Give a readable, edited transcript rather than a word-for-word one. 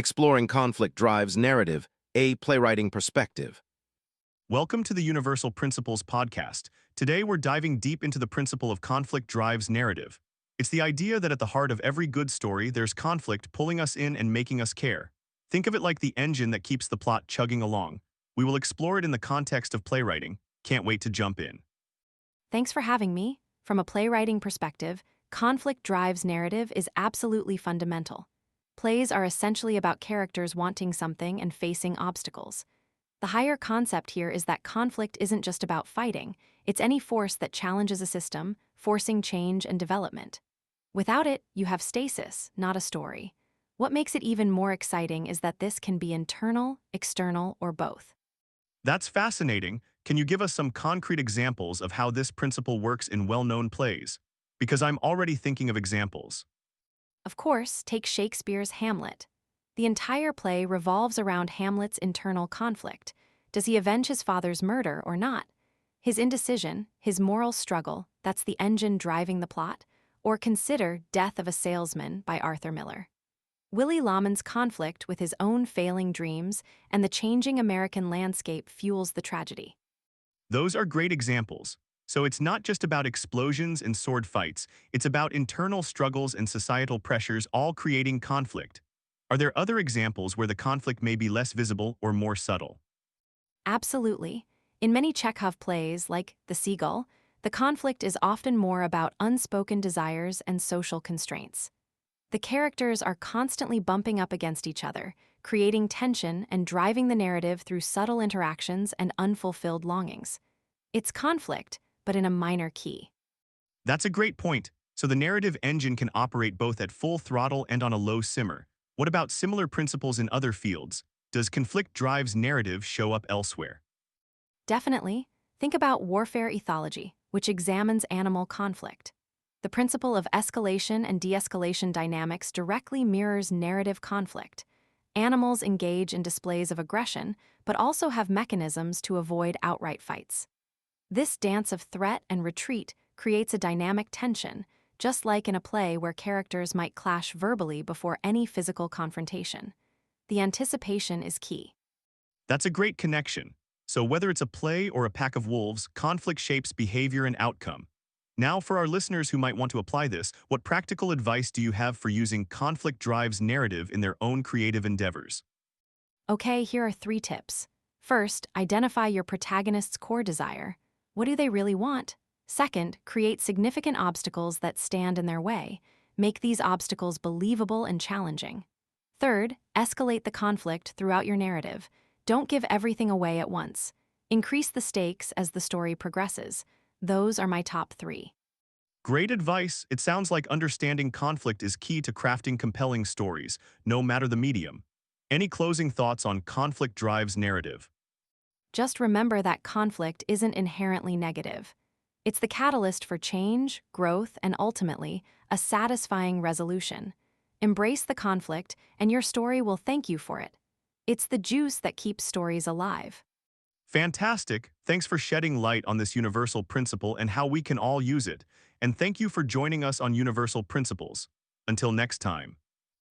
Exploring conflict drives narrative, a playwriting perspective. Welcome to the Universal Principles podcast. Today we're diving deep into the principle of conflict drives narrative. It's the idea that at the heart of every good story, there's conflict pulling us in and making us care. Think of it like the engine that keeps the plot chugging along. We will explore it in the context of playwriting. Can't wait to jump in. Thanks for having me. From a playwriting perspective, conflict drives narrative is absolutely fundamental. Plays are essentially about characters wanting something and facing obstacles. The higher concept here is that conflict isn't just about fighting, it's any force that challenges a system, forcing change and development. Without it, you have stasis, not a story. What makes it even more exciting is that this can be internal, external, or both. That's fascinating. Can you give us some concrete examples of how this principle works in well-known plays? Because I'm already thinking of examples. Of course, take Shakespeare's Hamlet. The entire play revolves around Hamlet's internal conflict. Does he avenge his father's murder or not? His indecision, his moral struggle, that's the engine driving the plot. Or consider Death of a Salesman by Arthur Miller. Willy Loman's conflict with his own failing dreams and the changing American landscape fuels the tragedy. Those are great examples. So it's not just about explosions and sword fights, it's about internal struggles and societal pressures all creating conflict. Are there other examples where the conflict may be less visible or more subtle? Absolutely. In many Chekhov plays, like The Seagull, the conflict is often more about unspoken desires and social constraints. The characters are constantly bumping up against each other, creating tension and driving the narrative through subtle interactions and unfulfilled longings. It's conflict, but in a minor key. That's a great point. So the narrative engine can operate both at full throttle and on a low simmer. What about similar principles in other fields? Does conflict drives narrative show up elsewhere? Definitely. Think about warfare ethology, which examines animal conflict. The principle of escalation and de-escalation dynamics directly mirrors narrative conflict. Animals engage in displays of aggression, but also have mechanisms to avoid outright fights. This dance of threat and retreat creates a dynamic tension, just like in a play where characters might clash verbally before any physical confrontation. The anticipation is key. That's a great connection. So whether it's a play or a pack of wolves, conflict shapes behavior and outcome. Now, for our listeners who might want to apply this, what practical advice do you have for using conflict drives narrative in their own creative endeavors? Okay, here are 3 tips. First, identify your protagonist's core desire. What do they really want? Second, create significant obstacles that stand in their way. Make these obstacles believable and challenging. Third, escalate the conflict throughout your narrative. Don't give everything away at once. Increase the stakes as the story progresses. Those are my top 3. Great advice. It sounds like understanding conflict is key to crafting compelling stories, no matter the medium. Any closing thoughts on conflict drives narrative? Just remember that conflict isn't inherently negative. It's the catalyst for change, growth, and ultimately, a satisfying resolution. Embrace the conflict, and your story will thank you for it. It's the juice that keeps stories alive. Fantastic. Thanks for shedding light on this universal principle and how we can all use it. And thank you for joining us on Universal Principles. Until next time.